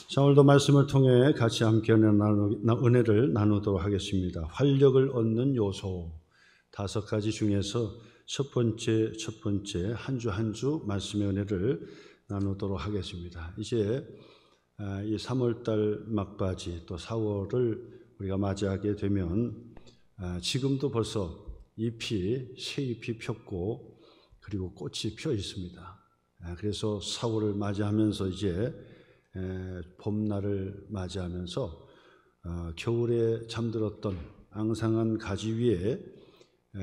자, 오늘도 말씀을 통해 같이 함께 은혜를 나누도록 하겠습니다. 활력을 얻는 요소 5가지 중에서 첫 번째 한 주 한 주 말씀의 은혜를 나누도록 하겠습니다. 이제 이 3월달 막바지 또 4월을 우리가 맞이하게 되면 지금도 벌써 새 잎이 폈고 그리고 꽃이 펴 있습니다. 그래서 4월을 맞이하면서 이제 봄날을 맞이하면서 겨울에 잠들었던 앙상한 가지 위에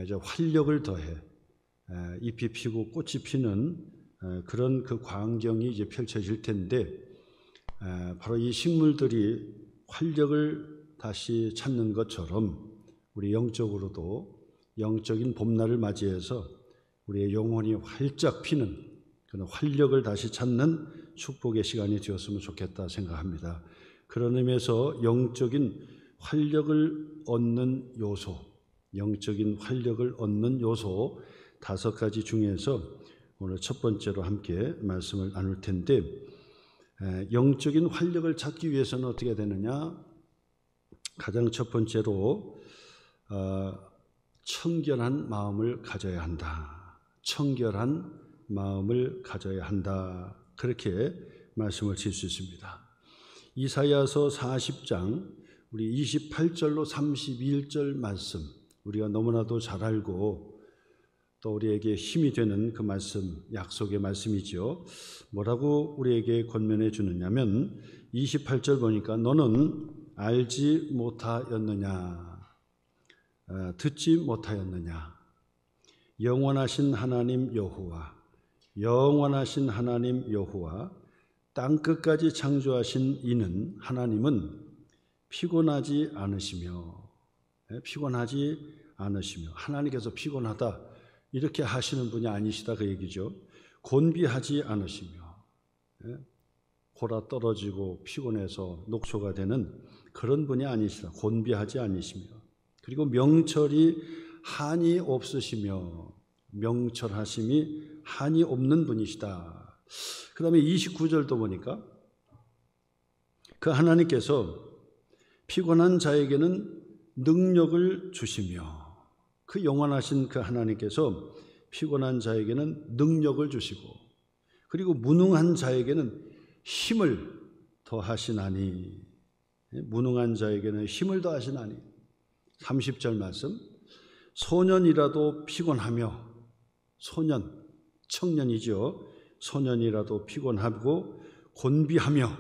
이제 활력을 더해 잎이 피고 꽃이 피는 그런 그 광경이 이제 펼쳐질 텐데, 바로 이 식물들이 활력을 다시 찾는 것처럼 우리 영적으로도 영적인 봄날을 맞이해서 우리의 영혼이 활짝 피는 그런 활력을 다시 찾는 축복의 시간이 되었으면 좋겠다 생각합니다. 그런 의미에서 영적인 활력을 얻는 요소 5가지 중에서 오늘 첫 번째로 함께 말씀을 나눌 텐데, 영적인 활력을 찾기 위해서는 어떻게 되느냐? 가장 첫 번째로 청결한 마음을 가져야 한다. 청결한 마음을 가져야 한다. 그렇게 말씀을 드릴 수 있습니다. 이사야서 40장 우리 28절로 31절 말씀, 우리가 너무나도 잘 알고 또 우리에게 힘이 되는 그 말씀, 약속의 말씀이죠. 뭐라고 우리에게 권면해 주느냐면 28절 보니까 너는 알지 못하였느냐, 듣지 못하였느냐, 영원하신 하나님 여호와 땅끝까지 창조하신 이는 하나님은 피곤하지 않으시며 하나님께서 피곤하다 이렇게 하시는 분이 아니시다 그 얘기죠. 곤비하지 않으시며, 골아 떨어지고 피곤해서 녹초가 되는 그런 분이 아니시다. 곤비하지 않으시며, 그리고 명철이 한이 없으시며, 명철하심이 한이 없는 분이시다. 그 다음에 29절도 보니까 그 하나님께서 피곤한 자에게는 능력을 주시며, 그 영원하신 그 하나님께서 피곤한 자에게는 능력을 주시고, 그리고 무능한 자에게는 힘을 더하시나니, 30절 말씀, 소년이라도 피곤하며, 청년이죠. 소년이라도 피곤하고 곤비하며,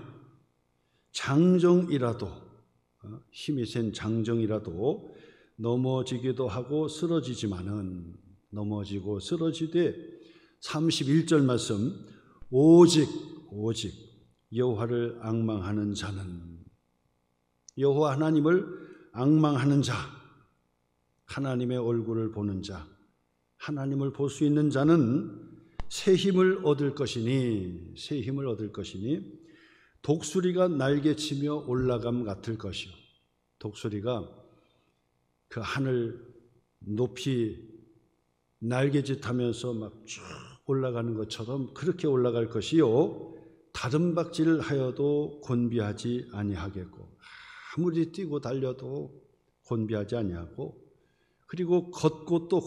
힘이 센 장정이라도 넘어지기도 하고 넘어지고 쓰러지되 31절 말씀, 오직 여호와를 앙망하는 자는, 여호와 하나님을 앙망하는 자, 하나님의 얼굴을 보는 자, 하나님을 볼 수 있는 자는 새 힘을 얻을 것이니 독수리가 날개치며 올라감 같을 것이요. 독수리가 그 하늘 높이 날개짓하면서 막 쭉 올라가는 것처럼 그렇게 올라갈 것이요. 다른 박질 하여도 곤비하지 아니하겠고, 아무리 뛰고 달려도 곤비하지 아니하고, 그리고 걷고 또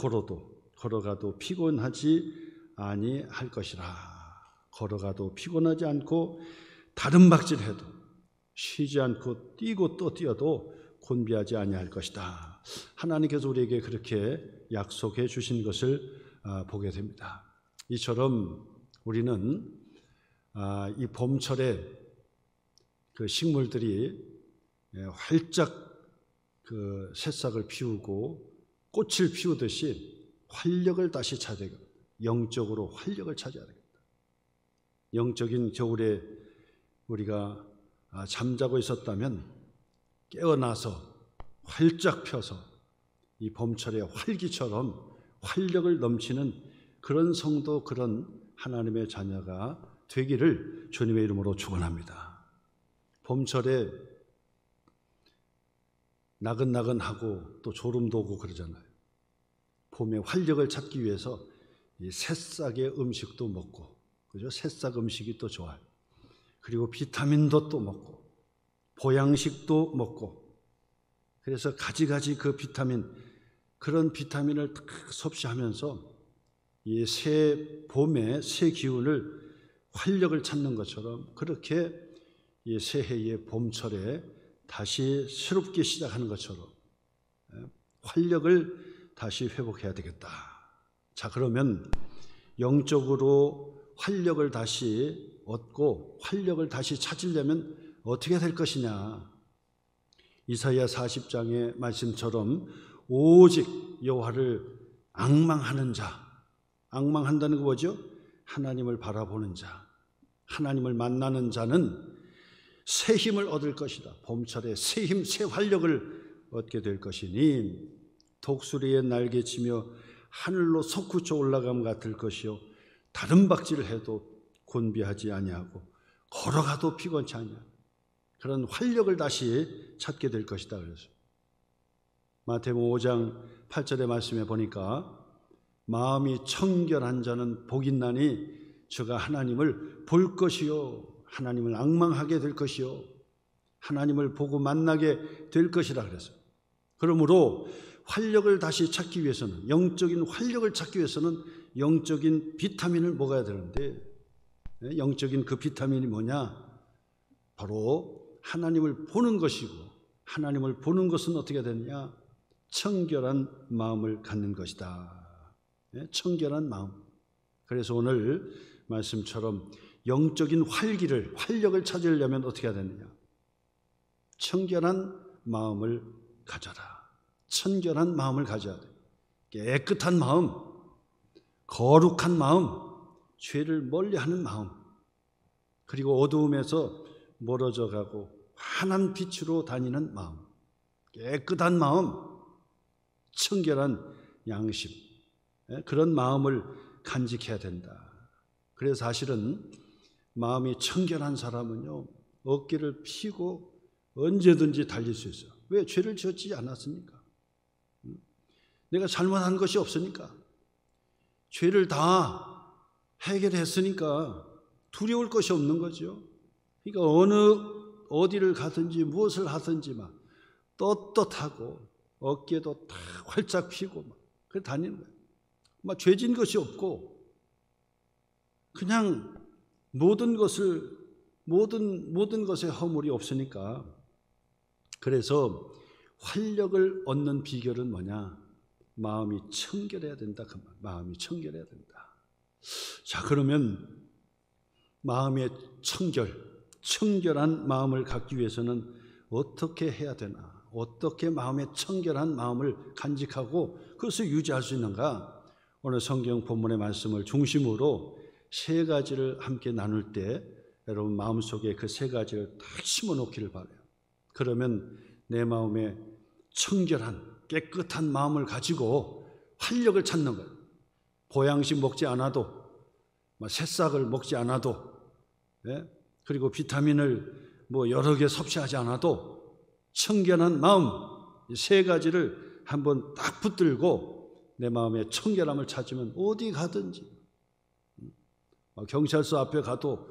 걸어가도 피곤하지 아니할 것이라. 걸어가도 피곤하지 않고, 다른 박질해도 쉬지 않고, 뛰고 또 뛰어도 곤비하지 아니할 것이다. 하나님께서 우리에게 그렇게 약속해 주신 것을 보게 됩니다. 이처럼 우리는 이 봄철에 그 식물들이 활짝 그 새싹을 피우고 꽃을 피우듯이 활력을 다시 찾아야 됩니다. 영적으로 활력을 찾아야 됩니다. 영적인 겨울에 우리가 잠자고 있었다면 깨어나서 활짝 펴서 이 봄철의 활기처럼 활력을 넘치는 그런 성도, 그런 하나님의 자녀가 되기를 주님의 이름으로 축원합니다. 봄철에 나근나근하고 또 졸음도 오고 그러잖아요. 봄에 활력을 찾기 위해서 이 새싹의 음식도 먹고, 그죠? 새싹 음식이 또 좋아요. 그리고 비타민도 또 먹고 보양식도 먹고, 그래서 가지가지 그 비타민, 그런 비타민을 딱 섭취하면서 이 새 봄의 새 기운을, 활력을 찾는 것처럼 그렇게 이 새해의 봄철에 다시 새롭게 시작하는 것처럼 활력을 다시 회복해야 되겠다. 자, 그러면 영적으로 활력을 다시 얻고 활력을 다시 찾으려면 어떻게 될 것이냐? 이사야 40장의 말씀처럼 오직 여호와를 앙망하는 자, 앙망한다는 거 뭐죠? 하나님을 바라보는 자, 하나님을 만나는 자는 새 힘을 얻을 것이다. 봄철에 새 힘, 새 활력을 얻게 될 것이니 독수리의 날개치며 하늘로 솟구쳐 올라감 같을 것이요 다른 박질을 해도 곤비하지 아니하고 걸어가도 피곤치 아니하고 그런 활력을 다시 찾게 될 것이다. 그래서 마태복음 5장 8절의 말씀에 보니까 마음이 청결한 자는 복 있나니 저가 하나님을 볼 것이요 하나님을 앙망하게 될 것이요 하나님을 보고 만나게 될 것이라 그랬어요. 그러므로 활력을 다시 찾기 위해서는, 영적인 활력을 찾기 위해서는 영적인 비타민을 먹어야 되는데, 영적인 그 비타민이 뭐냐? 바로 하나님을 보는 것이고, 하나님을 보는 것은 어떻게 되느냐? 청결한 마음을 갖는 것이다. 청결한 마음. 그래서 오늘 말씀처럼 영적인 활력을 찾으려면 어떻게 해야 되느냐? 청결한 마음을 가져라. 청결한 마음을 가져야 돼. 깨끗한 마음, 거룩한 마음, 죄를 멀리하는 마음, 그리고 어두움에서 멀어져 가고 환한 빛으로 다니는 마음, 깨끗한 마음, 청결한 양심, 그런 마음을 간직해야 된다. 그래서 사실은 마음이 청결한 사람은요, 어깨를 펴고 언제든지 달릴 수 있어요. 왜? 죄를 지었지 않았습니까? 내가 잘못한 것이 없으니까, 죄를 다 해결했으니까 두려울 것이 없는 거죠. 그러니까 어디를 가든지 무엇을 하든지 막 떳떳하고 어깨도 다 활짝 펴고 막 그래 다니는 거예요. 막 죄진 것이 없고 그냥 모든 것에 허물이 없으니까. 그래서 활력을 얻는 비결은 뭐냐? 마음이 청결해야 된다. 그 말. 마음이 청결해야 된다. 자, 그러면 마음의 청결한 마음을 갖기 위해서는 어떻게 해야 되나? 어떻게 마음의 청결한 마음을 간직하고 그것을 유지할 수 있는가? 오늘 성경 본문의 말씀을 중심으로 세 가지를 함께 나눌 때 여러분 마음속에 그 세 가지를 딱 심어 놓기를 바라요. 그러면 내 마음에 청결한 깨끗한 마음을 가지고 활력을 찾는 거예요. 보양식 먹지 않아도, 새싹을 먹지 않아도, 그리고 비타민을 여러 개 섭취하지 않아도 청결한 마음, 이 세 가지를 한번 딱 붙들고 내 마음의 청결함을 찾으면 어디 가든지, 경찰서 앞에 가도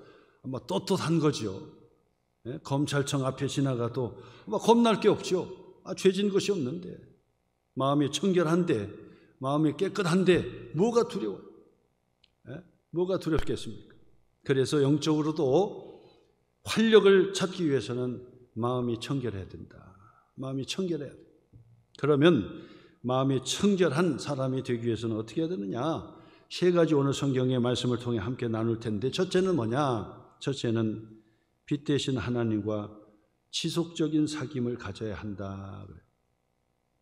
떳떳한 거죠. 검찰청 앞에 지나가도 겁날 게 없죠. 죄진 것이 없는데, 마음이 청결한데, 마음이 깨끗한데 뭐가 두려워요? 뭐가 두렵겠습니까? 그래서 영적으로도 활력을 찾기 위해서는 마음이 청결해야 된다. 마음이 청결해야 돼. 그러면 마음이 청결한 사람이 되기 위해서는 어떻게 해야 되느냐? 세 가지 오늘 성경의 말씀을 통해 함께 나눌 텐데, 첫째는 뭐냐? 첫째는 빛 대신 하나님과 지속적인 사귐을 가져야 한다.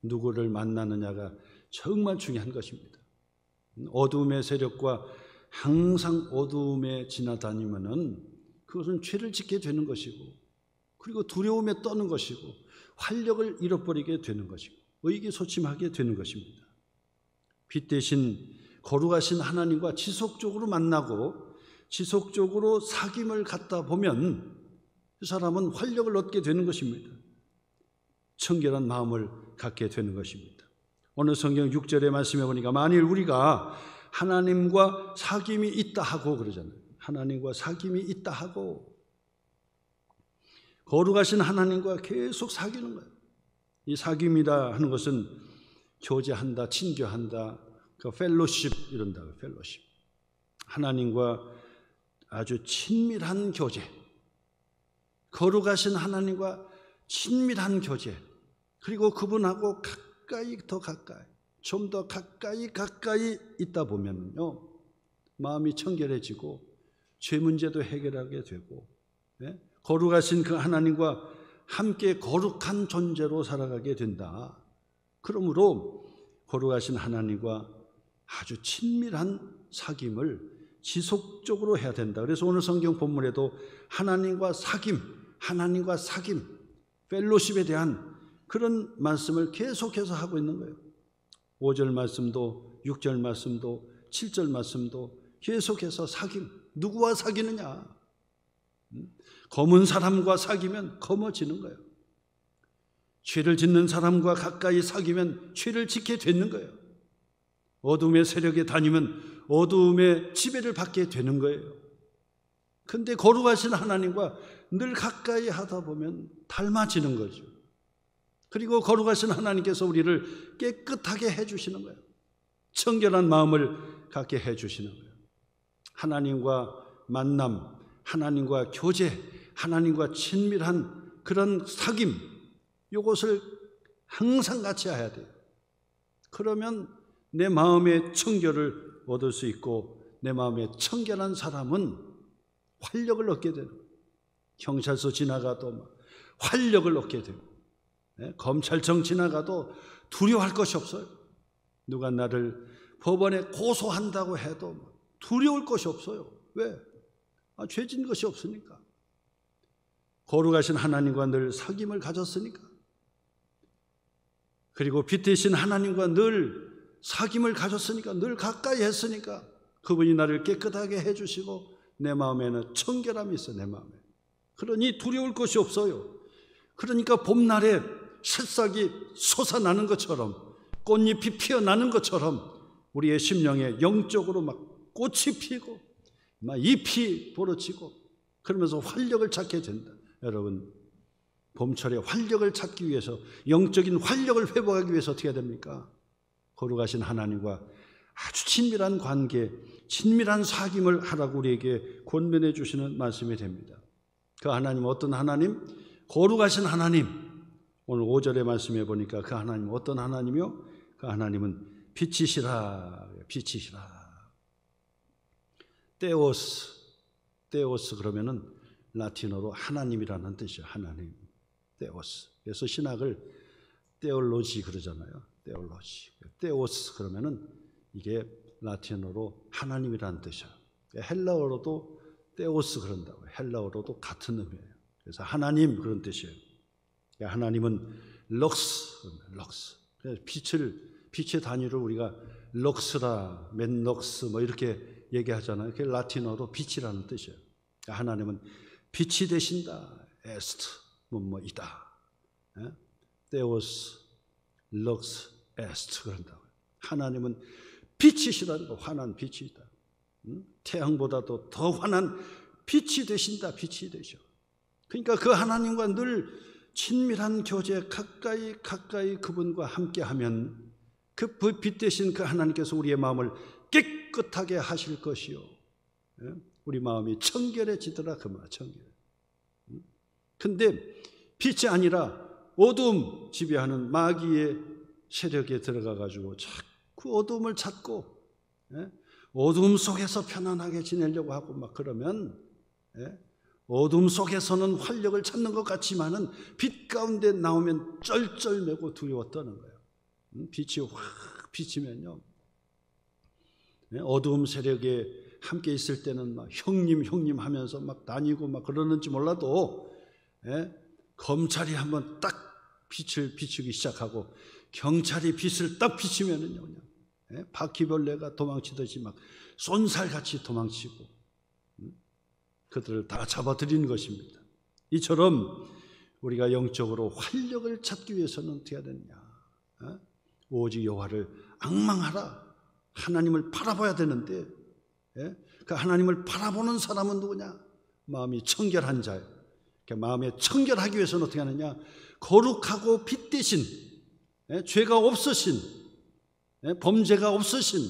누구를 만나느냐가 정말 중요한 것입니다. 어두움의 세력과 항상 어두움에 지나다니면은 그것은 죄를 짓게 되는 것이고, 그리고 두려움에 떠는 것이고, 활력을 잃어버리게 되는 것이고, 의기소침하게 되는 것입니다. 빛 대신 거룩하신 하나님과 지속적으로 만나고 지속적으로 사귐을 갖다 보면 그 사람은 활력을 얻게 되는 것입니다. 청결한 마음을 갖게 되는 것입니다. 오늘 성경 6절의 말씀에 보니까 만일 우리가 하나님과 사귐이 있다 하고 그러잖아요. 하나님과 사귐이 있다 하고, 거룩하신 하나님과 계속 사귀는 거예요. 이 사귐이다 하는 것은 교제한다, 친교한다, 그 펠로십 이런다. 펠로십. 하나님과 아주 친밀한 교제, 거룩하신 하나님과 친밀한 교제, 그리고 그분하고 가까이 더 가까이, 좀 더 가까이 있다 보면요, 마음이 청결해지고 죄 문제도 해결하게 되고, 거룩하신 그 하나님과 함께 거룩한 존재로 살아가게 된다. 그러므로 거룩하신 하나님과 아주 친밀한 사귐을 지속적으로 해야 된다. 그래서 오늘 성경 본문에도 하나님과 사귐, 펠로십에 대한 그런 말씀을 계속해서 하고 있는 거예요. 5절 말씀도 6절 말씀도 7절 말씀도 계속해서 사귐. 누구와 사귀느냐? 검은 사람과 사귀면 검어지는 거예요. 죄를 짓는 사람과 가까이 사귀면 죄를 짓게 되는 거예요. 어둠의 세력에 다니면 어둠의 지배를 받게 되는 거예요. 그런데 거룩하신 하나님과 늘 가까이 하다 보면 닮아지는 거죠. 그리고 거룩하신 하나님께서 우리를 깨끗하게 해주시는 거예요. 청결한 마음을 갖게 해주시는 거예요. 하나님과 만남, 하나님과 교제, 하나님과 친밀한 그런 사귐, 이것을 항상 같이 해야 돼요. 그러면 내 마음의 청결을 얻을 수 있고, 내 마음에 청결한 사람은 활력을 얻게 되는 거예요. 경찰서 지나가도 활력을 얻게 되고, 검찰청 지나가도 두려워할 것이 없어요. 누가 나를 법원에 고소한다고 해도 두려울 것이 없어요. 왜? 죄진 것이 없으니까. 거룩하신 하나님과 늘 사귐을 가졌으니까. 그리고 빛 대신 하나님과 늘 사귐을 가졌으니까, 늘 가까이 했으니까 그분이 나를 깨끗하게 해주시고 내 마음에는 청결함이 있어. 내 마음에. 그러니 두려울 것이 없어요. 그러니까 봄날에 새싹이 솟아나는 것처럼, 꽃잎이 피어나는 것처럼 우리의 심령에 영적으로 막 꽃이 피고 막 잎이 벌어지고 그러면서 활력을 찾게 된다. 여러분, 봄철에 활력을 찾기 위해서, 영적인 활력을 회복하기 위해서 어떻게 해야 됩니까? 거룩하신 하나님과 아주 친밀한 관계, 친밀한 사귐을 하라고 우리에게 권면해 주시는 말씀이 됩니다. 그 하나님은 어떤 하나님? 거룩하신 하나님. 오늘 5절의 말씀에 보니까 그 하나님은 어떤 하나님이요? 그 하나님은 빛이시라. 테오스 그러면은 라틴어로 하나님이라는 뜻이에요. 하나님. 테오스. 그래서 신학을 테올로지 그러잖아요. 테오스 그러면은 이게 라틴어로 하나님이라는 뜻이에요. 헬라어로도 테오스 그런다고요. 헬라어로도 같은 의미예요. 그래서 하나님 그런 뜻이에요. 하나님은 럭스. 그래서 빛의 단위를 우리가 럭스라, 맨럭스 뭐 이렇게 얘기하잖아요. 그게 라틴어로 빛이라는 뜻이에요. 하나님은 빛이 되신다. 에스트 뭐이다. 테오스 럭스 에스트 그런다고요. 하나님은 빛이시라는 거, 환한 빛이다. 태양보다도 더 환한 빛이 되신다. 빛이 되셔. 그러니까 그 하나님과 늘 친밀한 교제, 가까이 그분과 함께하면 그 빛 대신 그 하나님께서 우리의 마음을 깨끗하게 하실 것이요, 우리 마음이 청결해지더라. 그 말 청결. 근데 빛이 아니라 어두움 지배하는 마귀의 세력에 들어가가지고 자꾸 어두움을 찾고 어두움 속에서 편안하게 지내려고 하고 막 그러면 어둠 속에서는 활력을 찾는 것 같지만은 빛 가운데 나오면 쩔쩔매고 두려워 떠는 거예요. 빛이 확 비치면요, 어두움 세력에 함께 있을 때는 막 형님 하면서 막 다니고 막 그러는지 몰라도, 검찰이 한번 딱 빛을 비추기 시작하고 경찰이 빛을 딱 비추면은요, 그냥 바퀴벌레가 도망치듯이 막 쏜살같이 도망치고 그들을 다 잡아들이는 것입니다. 이처럼 우리가 영적으로 활력을 찾기 위해서는 어떻게 해야 되느냐? 오직 여호와를 앙망하라. 하나님을 바라봐야 되는데, 그 하나님을 바라보는 사람은 누구냐? 마음이 청결한 자예요. 마음에 청결하기 위해서는 어떻게 하느냐? 거룩하고 빛 대신, 죄가 없으신, 범죄가 없으신,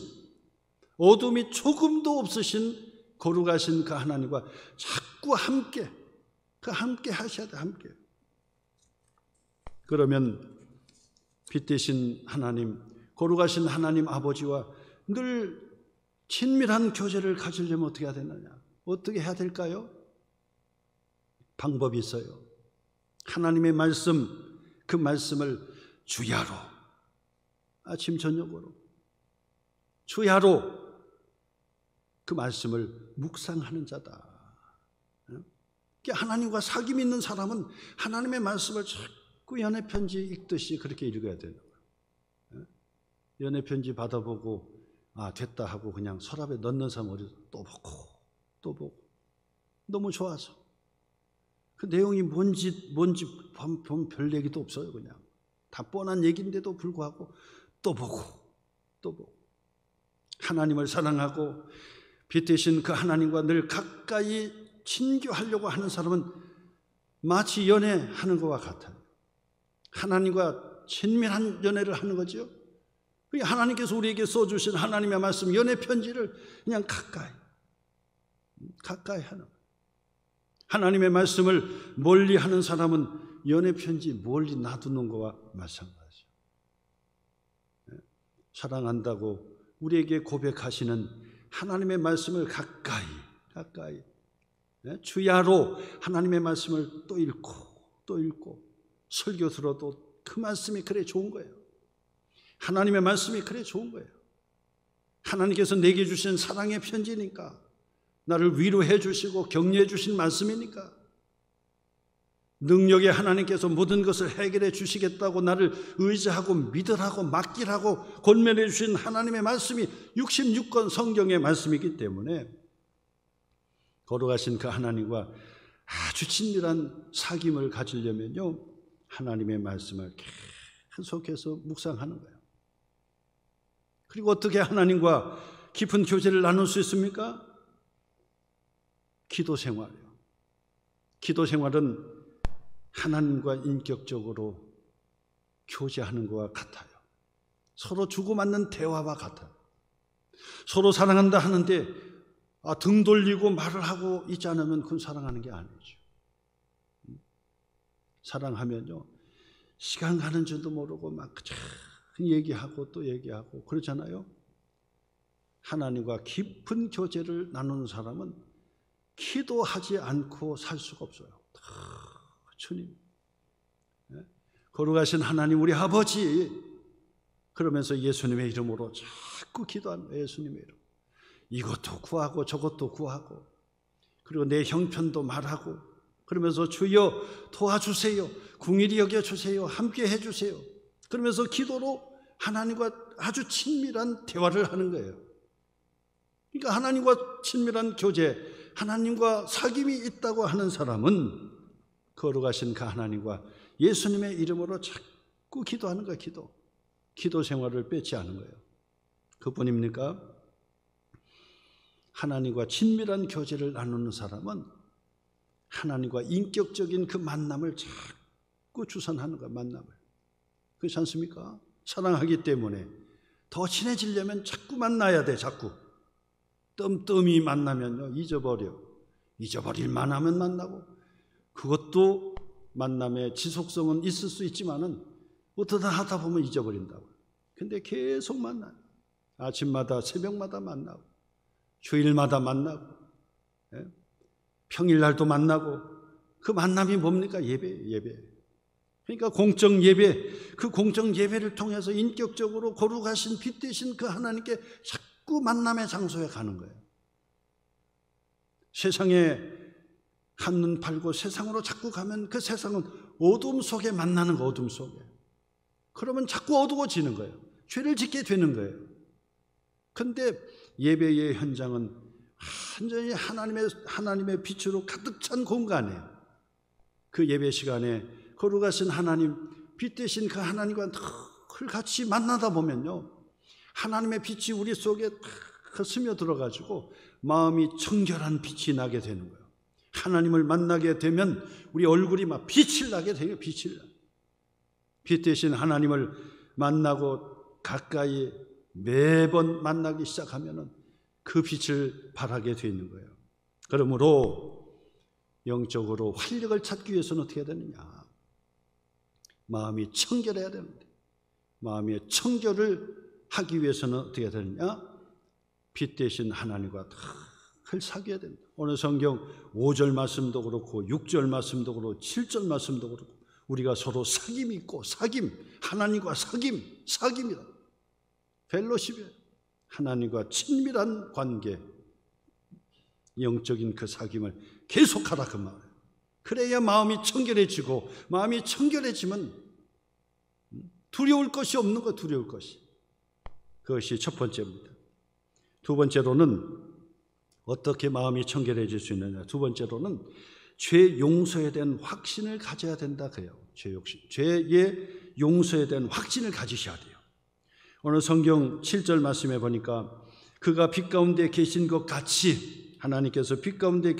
어둠이 조금도 없으신 거룩하신 그 하나님과 자꾸 함께 하셔야 돼. 함께. 그러면 빛 대신 하나님, 거룩하신 하나님 아버지와 늘 친밀한 교제를 가지려면 어떻게 해야 되느냐? 어떻게 해야 될까요? 방법이 있어요. 하나님의 말씀, 그 말씀을 주야로, 아침 저녁으로 주야로 그 말씀을 묵상하는 자다. 하나님과 사귐이 있는 사람은 하나님의 말씀을 자꾸 연애 편지 읽듯이 그렇게 읽어야 되는 거예요. 연애 편지 받아보고 됐다 하고 그냥 서랍에 넣는 사람 어디서 또 보고 너무 좋아서 그 내용이 뭔지 보면 별 얘기도 없어요. 그냥 다 뻔한 얘기인데도 불구하고 또 보고 하나님을 사랑하고 빛 대신 그 하나님과 늘 가까이 친교하려고 하는 사람은 마치 연애하는 것과 같아요. 하나님과 친밀한 연애를 하는 거죠. 하나님께서 우리에게 써주신 하나님의 말씀, 연애 편지를 그냥 가까이 하는 거예요. 하나님의 말씀을 멀리 하는 사람은 연애 편지 멀리 놔두는 것과 마찬가지죠. 사랑한다고 우리에게 고백하시는 하나님의 말씀을 가까이 주야로 하나님의 말씀을 또 읽고 설교 들어도 그 말씀이 그래 좋은 거예요. 하나님의 말씀이 그래 좋은 거예요. 하나님께서 내게 주신 사랑의 편지니까, 나를 위로해 주시고 격려해 주신 말씀이니까, 능력의 하나님께서 모든 것을 해결해 주시겠다고 나를 의지하고 믿으라고 맡기라고 권면해 주신 하나님의 말씀이 66권 성경의 말씀이기 때문에 거룩하신 그 하나님과 아주 친밀한 사귐을 가지려면요, 하나님의 말씀을 계속해서 묵상하는 거예요. 그리고 어떻게 하나님과 깊은 교제를 나눌 수 있습니까? 기도 생활이요. 기도 생활은 하나님과 인격적으로 교제하는 것과 같아요. 서로 주고받는 대화와 같아요. 서로 사랑한다 하는데 등 돌리고 말을 하고 있지 않으면 그건 사랑하는 게 아니죠. 사랑하면요, 시간 가는 줄도 모르고 막 얘기하고 또 얘기하고 그러잖아요. 하나님과 깊은 교제를 나누는 사람은 기도하지 않고 살 수가 없어요. 주님, 거룩하신 하나님 우리 아버지, 그러면서 예수님의 이름으로 자꾸 기도하는 거예요. 예수님의 이름. 이것도 구하고 저것도 구하고, 그리고 내 형편도 말하고, 그러면서 주여 도와주세요, 궁일이 여겨주세요, 함께 해주세요, 그러면서 기도로 하나님과 아주 친밀한 대화를 하는 거예요. 그러니까 하나님과 친밀한 교제, 하나님과 사귐이 있다고 하는 사람은 거룩하신 그 하나님과 예수님의 이름으로 자꾸 기도하는 거예요. 기도 생활을 빼지 않은 거예요. 그뿐입니까? 하나님과 친밀한 교제를 나누는 사람은 하나님과 인격적인 그 만남을 자꾸 주선하는 거예요. 만남을. 그렇지 않습니까? 사랑하기 때문에 더 친해지려면 자꾸 만나야 돼. 자꾸 뜸뜸이 만나면요 잊어버릴 만하면 만나고, 그것도 만남의 지속성은 있을 수 있지만은 어떠다 하다 보면 잊어버린다고. 근데 계속 만나요. 아침마다 새벽마다 만나고, 주일마다 만나고, 평일날도 만나고. 그 만남이 뭡니까? 예배. 그러니까 공적 예배, 그 공적 예배를 통해서 인격적으로 거룩하신 빛 대신 그 하나님께 자꾸 만남의 장소에 가는 거예요. 세상에 한눈 팔고 세상으로 자꾸 가면 그 세상은 어둠 속에 만나는 거, 어둠 속에. 그러면 자꾸 어두워지는 거예요. 죄를 짓게 되는 거예요. 그런데 예배의 현장은 완전히 하나님의 빛으로 가득 찬 공간에, 그 예배 시간에 거룩하신 하나님, 빛 대신 그 하나님과 늘 같이 만나다 보면요, 하나님의 빛이 우리 속에 스며들어가지고 마음이 청결한 빛이 나게 되는 거예요. 하나님을 만나게 되면 우리 얼굴이 막 빛을 나게 돼요. 빛을 나. 빛 대신 하나님을 만나고 가까이 매번 만나기 시작하면 그 빛을 발하게 되는 거예요. 그러므로 영적으로 활력을 찾기 위해서는 어떻게 해야 되느냐? 마음이 청결해야 되는데, 마음의 청결을 하기 위해서는 어떻게 해야 되느냐? 빛 대신 하나님과 늘 사귀어야 된다. 오늘 성경 5절 말씀도 그렇고 6절 말씀도 그렇고 7절 말씀도 그렇고 우리가 서로 사귐이 있고, 사귐, 하나님과 사귐이다. 펠로십이에요. 하나님과 친밀한 관계, 영적인 그 사귐을 계속하라 그 말이에요. 그래야 마음이 청결해지고, 마음이 청결해지면 두려울 것이 없는 거, 두려울 것이. 그것이 첫 번째입니다. 두 번째로는 어떻게 마음이 청결해질 수 있느냐? 두 번째로는 죄 용서에 대한 확신을 가져야 된다 그래요. 죄의 용서에 대한 확신을 가지셔야 돼요. 오늘 성경 7절 말씀에 보니까 그가 빛 가운데 계신 것 같이, 하나님께서 빛 가운데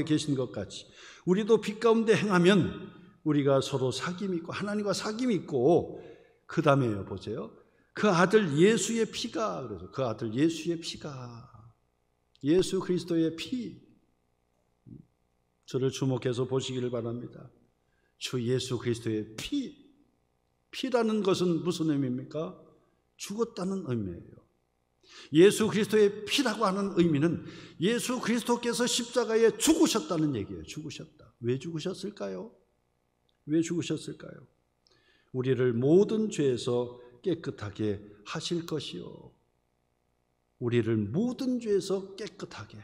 계신 것 같이 우리도 빛 가운데 행하면 우리가 서로 사귐이 있고, 하나님과 사귐이 있고, 그 다음에요, 보세요. 그 아들 예수의 피가, 그래서 그 아들 예수의 피가, 예수 그리스도의 피, 저를 주목해서 보시기를 바랍니다. 주 예수 그리스도의 피라는 것은 무슨 의미입니까? 죽었다는 의미예요. 예수 그리스도의 피라고 하는 의미는 예수 그리스도께서 십자가에 죽으셨다는 얘기예요. 죽으셨다. 왜 죽으셨을까요? 왜 죽으셨을까요? 우리를 모든 죄에서 깨끗하게 하실 것이요, 우리를 모든 죄에서 깨끗하게,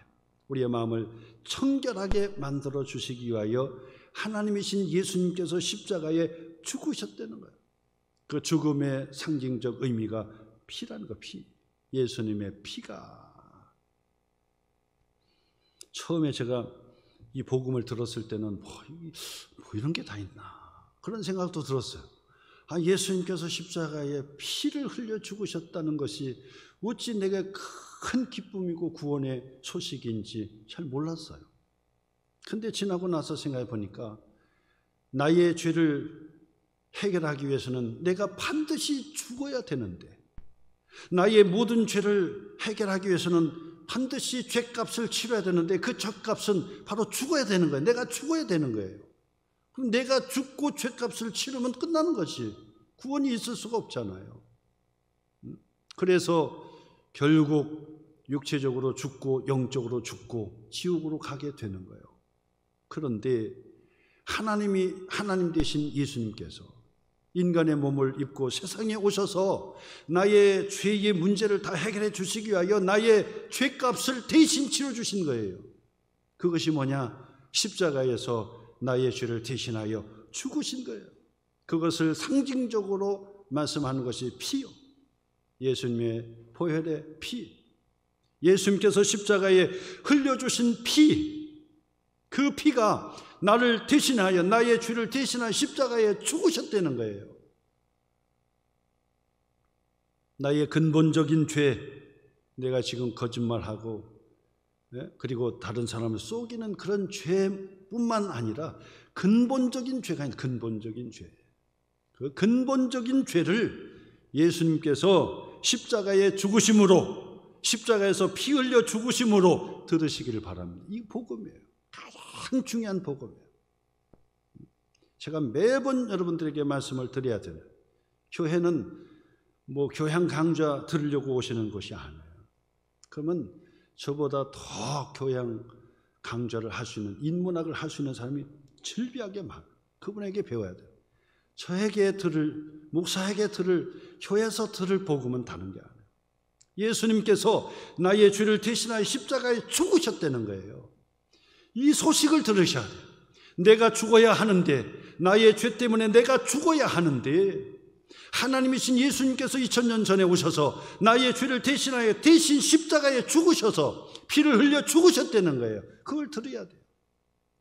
우리의 마음을 청결하게 만들어 주시기 위하여 하나님이신 예수님께서 십자가에 죽으셨다는 거예요. 그 죽음의 상징적 의미가 피라는 거, 피. 예수님의 피가. 처음에 제가 이 복음을 들었을 때는 뭐 이런 게 다 있나, 그런 생각도 들었어요. 예수님께서 십자가에 피를 흘려 죽으셨다는 것이 어찌 내게 큰 기쁨이고 구원의 소식인지 잘 몰랐어요. 근데 지나고 나서 생각해 보니까 나의 죄를 해결하기 위해서는 내가 반드시 죽어야 되는데, 나의 모든 죄를 해결하기 위해서는 반드시 죄값을 치러야 되는데, 그 죄값은 바로 죽어야 되는 거예요. 내가 죽어야 되는 거예요. 그럼 내가 죽고 죄값을 치르면 끝나는 것이, 구원이 있을 수가 없잖아요. 그래서 결국 육체적으로 죽고 영적으로 죽고 지옥으로 가게 되는 거예요. 그런데 하나님 되신 예수님께서 인간의 몸을 입고 세상에 오셔서 나의 죄의 문제를 다 해결해 주시기 위하여 나의 죄값을 대신 치러주신 거예요. 그것이 뭐냐? 십자가에서 나의 죄를 대신하여 죽으신 거예요. 그것을 상징적으로 말씀하는 것이 피요, 예수님의 보혈의 피, 예수님께서 십자가에 흘려주신 피, 그 피가 나를 대신하여, 나의 죄를 대신하여 십자가에 죽으셨다는 거예요. 나의 근본적인 죄, 내가 지금 거짓말하고 그리고 다른 사람을 속이는 그런 죄뿐만 아니라 근본적인 죄가 있는, 근본적인 죄, 그 근본적인 죄를 예수님께서 십자가에 죽으심으로, 십자가에서 피 흘려 죽으심으로 들으시기를 바랍니다. 이 복음이에요. 가장 중요한 복음이에요. 제가 매번 여러분들에게 말씀을 드려야 돼요. 교회는 뭐 교양 강좌 들으려고 오시는 것이 아니에요. 그러면 저보다 더 교양 강좌를 할 수 있는, 인문학을 할 수 있는 사람이 즐비하게 많아요. 그분에게 배워야 돼요. 저에게 들을, 목사에게 들을, 교회에서 들을 복음은 다른 게 아니에요. 예수님께서 나의 죄를 대신하여 십자가에 죽으셨다는 거예요. 이 소식을 들으셔야 돼요. 내가 죽어야 하는데, 나의 죄 때문에 내가 죽어야 하는데, 하나님이신 예수님께서 2000년 전에 오셔서 나의 죄를 대신하여 대신 십자가에 죽으셔서 피를 흘려 죽으셨다는 거예요. 그걸 들어야 돼요.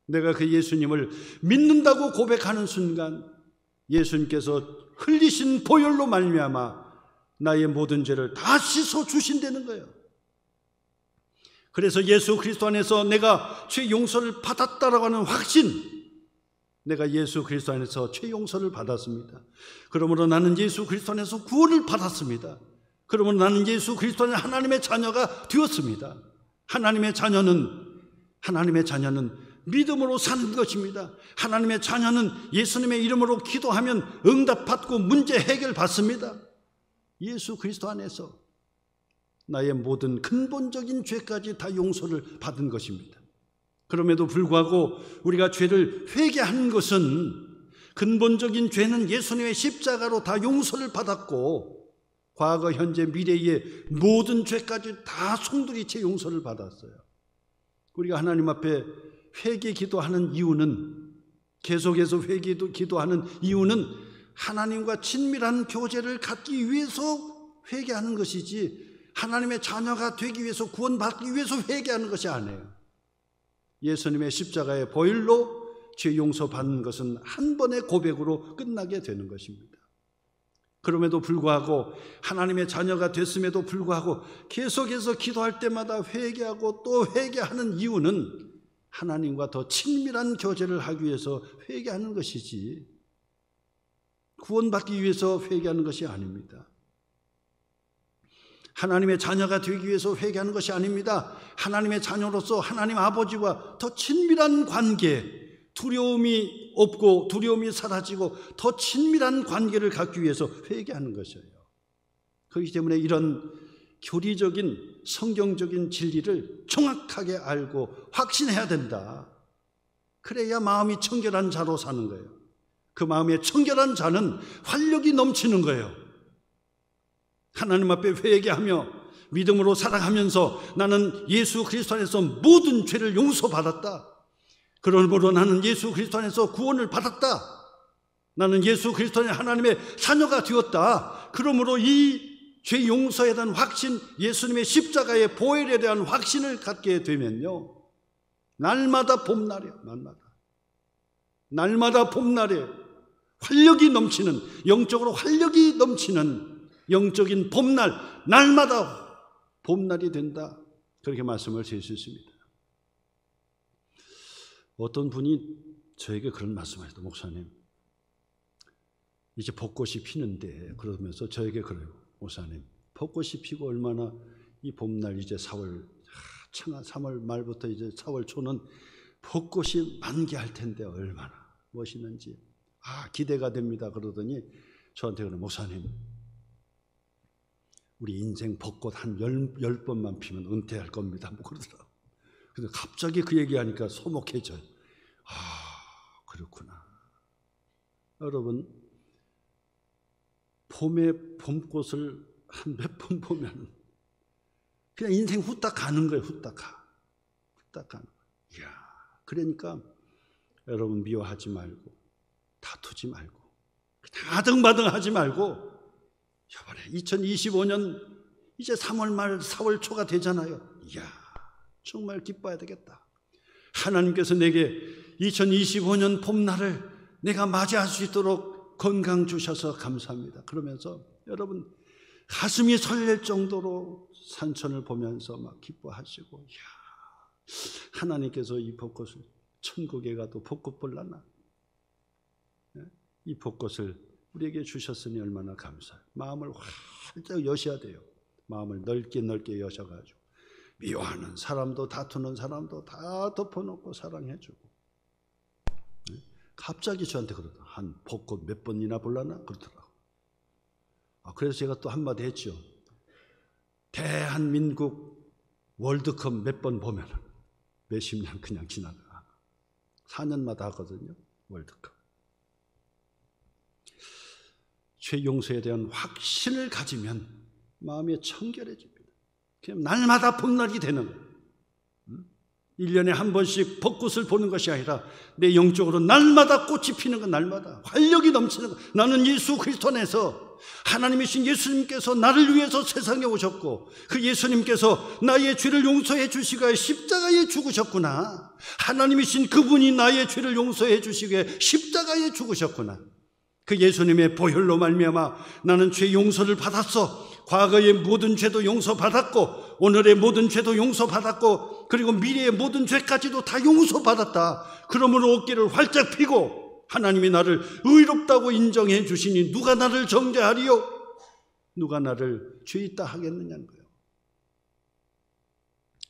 내가 그 예수님을 믿는다고 고백하는 순간 예수님께서 흘리신 보혈로 말미암아 나의 모든 죄를 다 씻어 주신다는 거예요. 그래서 예수 그리스도 안에서 내가 죄 용서를 받았다라고 하는 확신, 내가 예수 그리스도 안에서 죄 용서를 받았습니다. 그러므로 나는 예수 그리스도 안에서 구원을 받았습니다. 그러므로 나는 예수 그리스도 안에 하나님의 자녀가 되었습니다. 하나님의 자녀는 믿음으로 사는 것입니다. 하나님의 자녀는 예수님의 이름으로 기도하면 응답받고 문제 해결받습니다. 예수 그리스도 안에서 나의 모든 근본적인 죄까지 다 용서를 받은 것입니다. 그럼에도 불구하고 우리가 죄를 회개하는 것은, 근본적인 죄는 예수님의 십자가로 다 용서를 받았고 과거, 현재, 미래의 모든 죄까지 다 송두리째 용서를 받았어요. 우리가 하나님 앞에 회개 기도하는 이유는, 계속해서 회개 기도하는 이유는 하나님과 친밀한 교제를 갖기 위해서 회개하는 것이지, 하나님의 자녀가 되기 위해서, 구원받기 위해서 회개하는 것이 아니에요. 예수님의 십자가의 보혈로 죄 용서받는 것은 한 번의 고백으로 끝나게 되는 것입니다. 그럼에도 불구하고, 하나님의 자녀가 됐음에도 불구하고 계속해서 기도할 때마다 회개하고 또 회개하는 이유는 하나님과 더 친밀한 교제를 하기 위해서 회개하는 것이지, 구원받기 위해서 회개하는 것이 아닙니다. 하나님의 자녀가 되기 위해서 회개하는 것이 아닙니다. 하나님의 자녀로서 하나님 아버지와 더 친밀한 관계, 두려움이 없고 두려움이 사라지고 더 친밀한 관계를 갖기 위해서 회개하는 것이에요. 그렇기 때문에 이런 교리적인 성경적인 진리를 정확하게 알고 확신해야 된다. 그래야 마음이 청결한 자로 사는 거예요. 그 마음에 청결한 자는 활력이 넘치는 거예요. 하나님 앞에 회개하며 믿음으로 살아가면서 나는 예수 그리스도 안에서 모든 죄를 용서받았다. 그러므로 나는 예수 그리스도 안에서 구원을 받았다. 나는 예수 그리스도 안에 하나님의 자녀가 되었다. 그러므로 이 죄 용서에 대한 확신, 예수님의 십자가의 보혈에 대한 확신을 갖게 되면요, 날마다 봄날이에요. 날마다 봄날에 활력이 넘치는, 영적으로 활력이 넘치는 영적인 봄날, 날마다 봄날이 된다. 그렇게 말씀을 드릴 수 있습니다. 어떤 분이 저에게 그런 말씀하셨다. 목사님, 이제 벚꽃이 피는데, 그러면서 저에게 그래요. 목사님, 벚꽃이 피고 얼마나 이 봄날, 이제 4월, 3월 말부터 이제 4월 초는 벚꽃이 만개할 텐데 얼마나 멋있는지 기대가 됩니다. 그러더니 저한테 그래, 목사님, 우리 인생 벚꽃 한 10번만 피면 은퇴할 겁니다. 뭐 그러더라고요. 그래서 갑자기 그 얘기하니까 소목해져요. 그렇구나. 여러분, 봄에 봄꽃을 한 몇 번 보면 그냥 인생 후딱 가는 거예요. 후딱 가는 거예요. 이야, 그러니까 여러분, 미워하지 말고 다투지 말고 아등바등 하지 말고, 이번에 2025년 이제 3월 말 4월 초가 되잖아요. 이야, 정말 기뻐야 되겠다. 하나님께서 내게 2025년 봄날을 내가 맞이할 수 있도록 건강 주셔서 감사합니다. 그러면서 여러분, 가슴이 설렐 정도로 산천을 보면서 막 기뻐하시고, 이야, 하나님께서 이 벚꽃을, 천국에 가도 벚꽃 볼라나, 이 벚꽃을 우리에게 주셨으니 얼마나 감사해요. 마음을 활짝 여셔야 돼요. 마음을 넓게 여셔가지고 미워하는 사람도 다투는 사람도 다 덮어놓고 사랑해주고. 갑자기 저한테 그러더라고요. 한 벚꽃 몇 번이나 볼라나? 그러더라고요. 그래서 제가 또 한마디 했죠. 대한민국 월드컵 몇 번 보면 몇십 년 그냥 지나가. 4년마다 하거든요, 월드컵. 죄 용서에 대한 확신을 가지면 마음이 청결해집니다. 그냥 날마다 봄날이 되는 거예요. 1년에 한 번씩 벚꽃을 보는 것이 아니라 내 영적으로 날마다 꽃이 피는 것, 날마다 활력이 넘치는 것. 나는 예수 그리스도 안에서, 하나님이신 예수님께서 나를 위해서 세상에 오셨고, 그 예수님께서 나의 죄를 용서해 주시고 십자가에 죽으셨구나. 하나님이신 그분이 나의 죄를 용서해 주시기에 십자가에 죽으셨구나. 그 예수님의 보혈로 말미암아 나는 죄 용서를 받았어. 과거의 모든 죄도 용서받았고 오늘의 모든 죄도 용서받았고 그리고 미래의 모든 죄까지도 다 용서받았다. 그러므로 어깨를 활짝 펴고 하나님이 나를 의롭다고 인정해 주시니 누가 나를 정죄하리요? 누가 나를 죄 있다 하겠느냐는 거예요.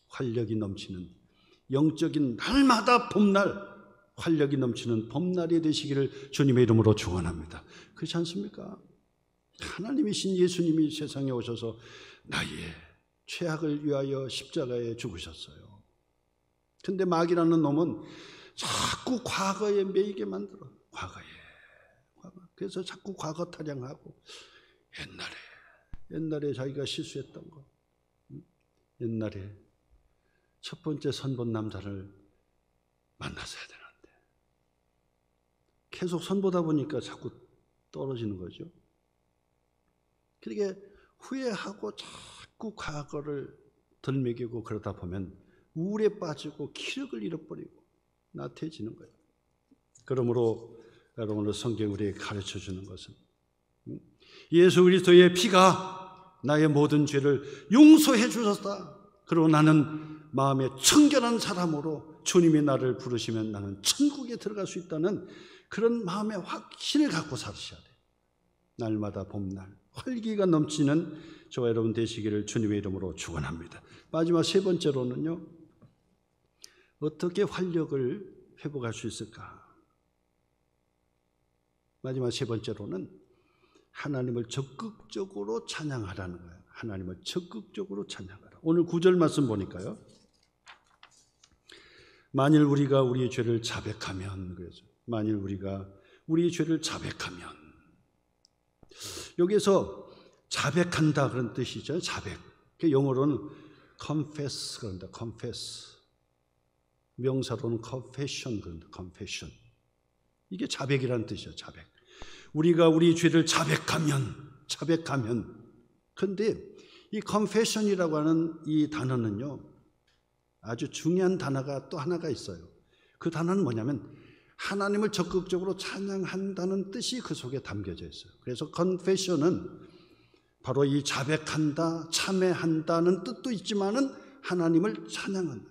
활력이 넘치는 영적인 날마다 봄날, 활력이 넘치는 봄날이 되시기를 주님의 이름으로 축원합니다. 그렇지 않습니까? 하나님이신 예수님이 세상에 오셔서 나의 죄악을 위하여 십자가에 죽으셨어요. 근데 마귀라는 놈은 자꾸 과거에 매이게 만들어. 과거. 그래서 자꾸 과거 타령하고 옛날에 자기가 실수했던 거, 옛날에 첫 번째 선본 남자를 만났어야 되는데 계속 선보다 보니까 자꾸 떨어지는 거죠. 그러니까 후회하고 자꾸 과거를 덜먹이고 그러다 보면 우울에 빠지고 기력을 잃어버리고 나태해지는 거예요. 그러므로 여러분 성경이 우리에게 가르쳐 주는 것은 예수 그리스도의 피가 나의 모든 죄를 용서해 주셨다. 그리고 나는 마음에 청결한 사람으로 주님이 나를 부르시면 나는 천국에 들어갈 수 있다는 그런 마음의 확신을 갖고 살으셔야 돼요. 날마다 봄날 활기가 넘치는 저와 여러분 되시기를 주님의 이름으로 축원합니다. 마지막 세 번째로는요, 어떻게 활력을 회복할 수 있을까? 마지막 세 번째로는 하나님을 적극적으로 찬양하라는 거예요. 하나님을 적극적으로 찬양하라. 오늘 9절 말씀 보니까요, 만일 우리가 우리의 죄를 자백하면, 그래서 만일 우리가 우리의 죄를 자백하면, 여기서 자백한다 그런 뜻이죠. 자백. 영어로는 confess 그런다. confess. 명사로는 confession 그런다. confession. 이게 자백이라는 뜻이죠. 자백. 우리가 우리 죄를 자백하면. 그런데 이 confession이라고 하는 이 단어는요, 아주 중요한 단어가 또 하나가 있어요. 그 단어는 뭐냐면 하나님을 적극적으로 찬양한다는 뜻이 그 속에 담겨져 있어요. 그래서 confession은 바로 이 자백한다, 참회한다는 뜻도 있지만은 하나님을 찬양한다.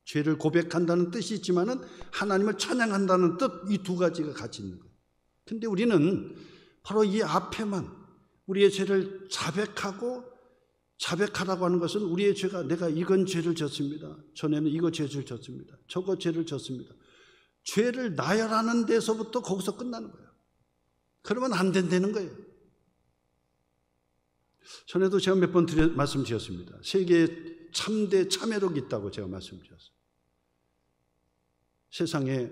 죄를 고백한다는 뜻이 있지만은 하나님을 찬양한다는 뜻, 이 두 가지가 같이 있는 거예요. 근데 우리는 바로 이 앞에만 우리의 죄를 자백하라고 하는 것은 우리의 죄가 내가 이건 죄를 졌습니다. 전에는 이거 죄를 졌습니다. 저거 죄를 졌습니다. 죄를 나열하는 데서부터 거기서 끝나는 거예요. 그러면 안 된다는 거예요. 전에도 제가 몇 번 말씀드렸습니다. 세계에 참대 참회록이 있다고 제가 말씀드렸어요. 세상에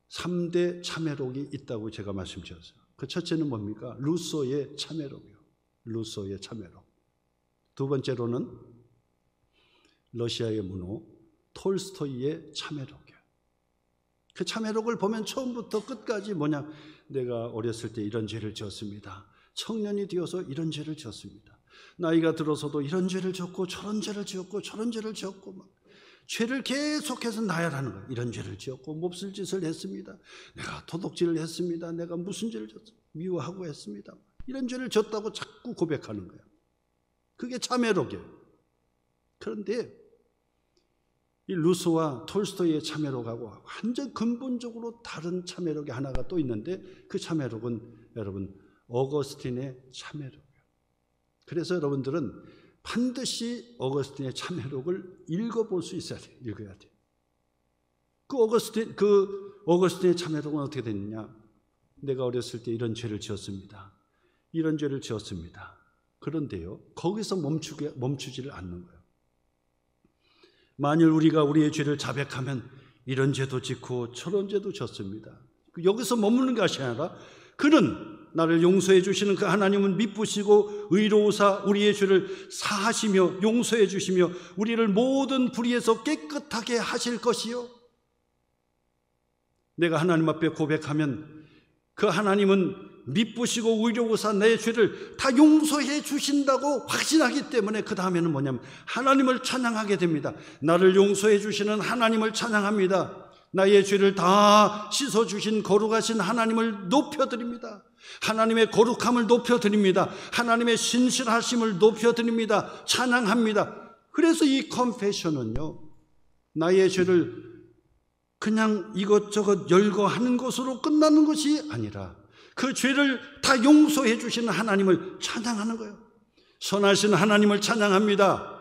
3대 참회록이 있다고 제가 말씀드렸어요. 그 첫째는 뭡니까? 루소의 참회록이요. 루소의 참회록. 두 번째로는 러시아의 문호 톨스토이의 참회록이요. 그 참회록을 보면 처음부터 끝까지 뭐냐, 내가 어렸을 때 이런 죄를 지었습니다. 청년이 되어서 이런 죄를 지었습니다. 나이가 들어서도 이런 죄를 지었고 저런 죄를 지었고 저런 죄를 지었고 막 죄를 계속해서 나열하는 거예요. 이런 죄를 지었고 몹쓸 짓을 했습니다. 내가 도둑질을 했습니다. 내가 무슨 죄를 졌습니다. 미워하고 했습니다. 이런 죄를 졌다고 자꾸 고백하는 거예요. 그게 참회록이에요. 그런데 이 루소와 톨스토이의 참회록하고 완전 근본적으로 다른 참회록이 하나가 또 있는데 그 참회록은 여러분 어거스틴의 참회록이에요. 그래서 여러분들은 반드시 어거스틴의 참회록을 읽어볼 수 있어야 돼요. 읽어야 돼요. 그 어거스틴의 참회록은 어떻게 됐느냐? 내가 어렸을 때 이런 죄를 지었습니다. 이런 죄를 지었습니다. 그런데요, 거기서 멈추지를 않는 거예요. 만일 우리가 우리의 죄를 자백하면 이런 죄도 짓고 저런 죄도 졌습니다. 여기서 머무는 것이 아니라 그는 나를 용서해 주시는 그 하나님은 미쁘시고 의로우사 우리의 죄를 사하시며 용서해 주시며 우리를 모든 불의에서 깨끗하게 하실 것이요. 내가 하나님 앞에 고백하면 그 하나님은 미쁘시고 의로우사 내 죄를 다 용서해 주신다고 확신하기 때문에 그 다음에는 뭐냐면 하나님을 찬양하게 됩니다. 나를 용서해 주시는 하나님을 찬양합니다. 나의 죄를 다 씻어주신 거룩하신 하나님을 높여드립니다. 하나님의 거룩함을 높여드립니다. 하나님의 신실하심을 높여드립니다. 찬양합니다. 그래서 이 컨페션은요, 나의 죄를 그냥 이것저것 열거하는 것으로 끝나는 것이 아니라 그 죄를 다 용서해 주시는 하나님을 찬양하는 거예요. 선하신 하나님을 찬양합니다.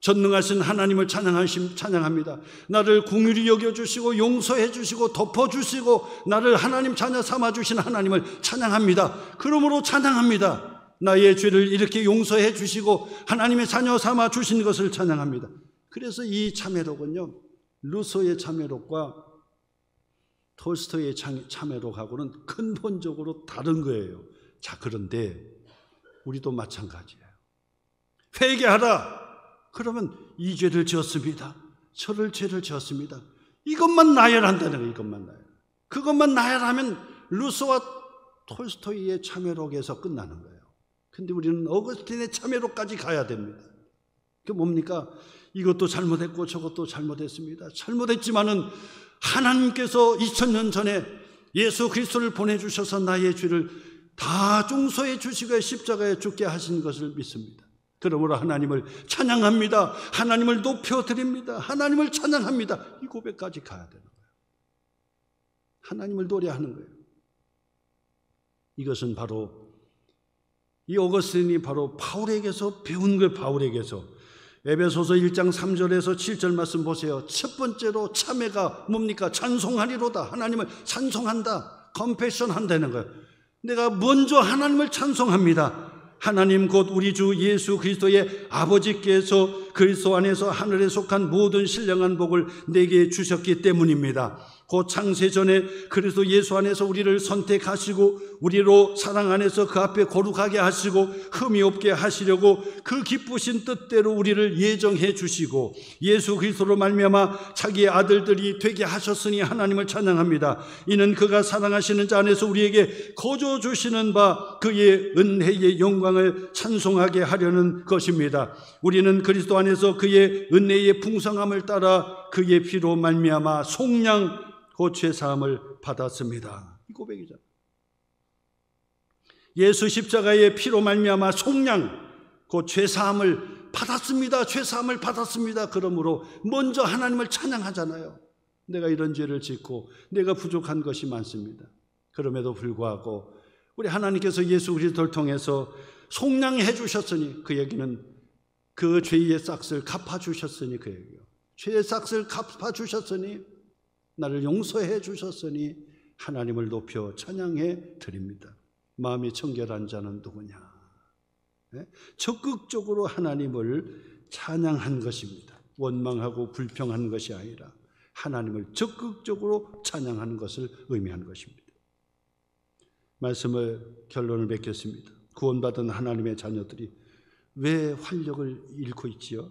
전능하신 하나님을 찬양합니다. 나를 긍휼히 여겨주시고 용서해 주시고 덮어주시고 나를 하나님 자녀 삼아주신 하나님을 찬양합니다. 그러므로 찬양합니다. 나의 죄를 이렇게 용서해 주시고 하나님의 자녀 삼아주신 것을 찬양합니다. 그래서 이 참회록은요, 루소의 참회록과 톨스토이의 참회록하고는 근본적으로 다른 거예요. 자, 그런데 우리도 마찬가지예요. 회개하라. 그러면 이 죄를 지었습니다. 저를 죄를 지었습니다. 이것만 나열한다는 거예요. 이것만 나열. 그것만 나열하면 루소와 톨스토이의 참회록에서 끝나는 거예요. 근데 우리는 어거스틴의 참회록까지 가야 됩니다. 그게 뭡니까? 이것도 잘못했고 저것도 잘못했습니다. 잘못했지만은 하나님께서 2000년 전에 예수 그리스도를 보내주셔서 나의 죄를 다 용서해 주시고 십자가에 죽게 하신 것을 믿습니다. 그러므로 하나님을 찬양합니다. 하나님을 높여드립니다. 하나님을 찬양합니다. 이 고백까지 가야 되는 거예요. 하나님을 노래하는 거예요. 이것은 바로 이 어거스틴이 바로 바울에게서 배운 거예요. 바울에게서. 에베소서 1장 3절에서 7절 말씀 보세요. 첫 번째로 참회가 뭡니까? 찬송하리로다. 하나님을 찬송한다. 컴패션 한다는 거예요. 내가 먼저 하나님을 찬송합니다. 하나님 곧 우리 주 예수 그리스도의 아버지께서 그리스도 안에서 하늘에 속한 모든 신령한 복을 내게 주셨기 때문입니다. 곧 창세전에 그리스도 예수 안에서 우리를 선택하시고 우리로 사랑 안에서 그 앞에 거룩하게 하시고 흠이 없게 하시려고 그 기쁘신 뜻대로 우리를 예정해 주시고 예수 그리스도로 말미암아 자기의 아들들이 되게 하셨으니 하나님을 찬양합니다. 이는 그가 사랑하시는 자 안에서 우리에게 거저 주시는 바 그의 은혜의 영광을 찬송하게 하려는 것입니다. 우리는 그리스도 안에서 그의 은혜의 풍성함을 따라 그의 피로 말미암아 속량 곧 죄사함을 받았습니다. 이 고백이잖아요. 예수 십자가의 피로 말미암아 속량 곧 죄사함을 받았습니다. 죄사함을 받았습니다. 그러므로 먼저 하나님을 찬양하잖아요. 내가 이런 죄를 짓고 내가 부족한 것이 많습니다. 그럼에도 불구하고 우리 하나님께서 예수 그리스도를 통해서 속량해 주셨으니 그 얘기는 그 죄의 싹을 갚아주셨으니 그 얘기요. 죄의 싹을 갚아주셨으니 나를 용서해 주셨으니 하나님을 높여 찬양해 드립니다. 마음이 청결한 자는 누구냐? 적극적으로 하나님을 찬양한 것입니다. 원망하고 불평하는 것이 아니라 하나님을 적극적으로 찬양하는 것을 의미하는 것입니다. 말씀을 결론을 맺겠습니다. 구원받은 하나님의 자녀들이 왜 활력을 잃고 있지요?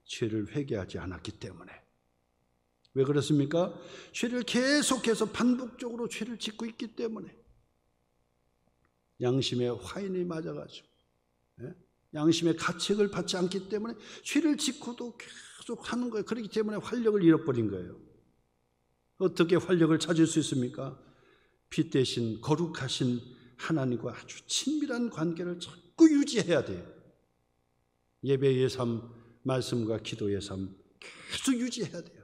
죄를 회개하지 않았기 때문에. 왜 그렇습니까? 죄를 계속해서 반복적으로 죄를 짓고 있기 때문에. 양심의 화인이 맞아가지고 양심의 가책을 받지 않기 때문에 죄를 짓고도 계속 하는 거예요. 그렇기 때문에 활력을 잃어버린 거예요. 어떻게 활력을 찾을 수 있습니까? 피 대신 거룩하신 하나님과 아주 친밀한 관계를 자꾸 유지해야 돼요. 예배의 삶, 말씀과 기도의 삶 계속 유지해야 돼요.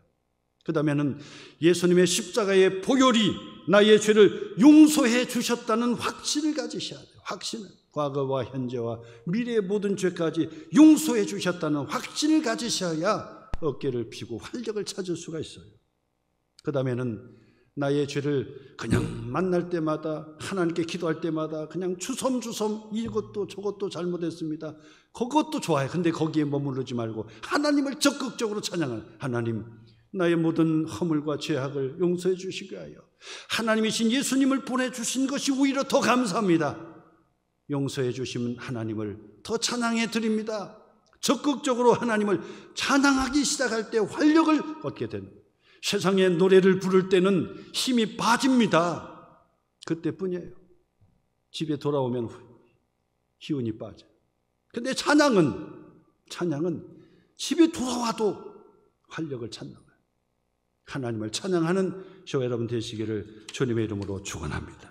그 다음에는 예수님의 십자가의 보혈이 나의 죄를 용서해 주셨다는 확신을 가지셔야 돼요. 확신을. 과거와 현재와 미래의 모든 죄까지 용서해 주셨다는 확신을 가지셔야 어깨를 펴고 활력을 찾을 수가 있어요. 그 다음에는 나의 죄를 그냥 만날 때마다 하나님께 기도할 때마다 그냥 주섬주섬 이것도 저것도 잘못했습니다. 그것도 좋아요. 근데 거기에 머무르지 말고 하나님을 적극적으로 찬양하는 하나님, 나의 모든 허물과 죄악을 용서해 주시기 위하여 하나님이신 예수님을 보내주신 것이 오히려 더 감사합니다. 용서해 주신 하나님을 더 찬양해 드립니다. 적극적으로 하나님을 찬양하기 시작할 때 활력을 얻게 됩니다. 세상에 노래를 부를 때는 힘이 빠집니다. 그때뿐이에요. 집에 돌아오면 기운이 빠져요. 근데 찬양은 집에 돌아와도 활력을 찾는 거예요. 하나님을 찬양하는 저와 여러분 되시기를 주님의 이름으로 축원합니다.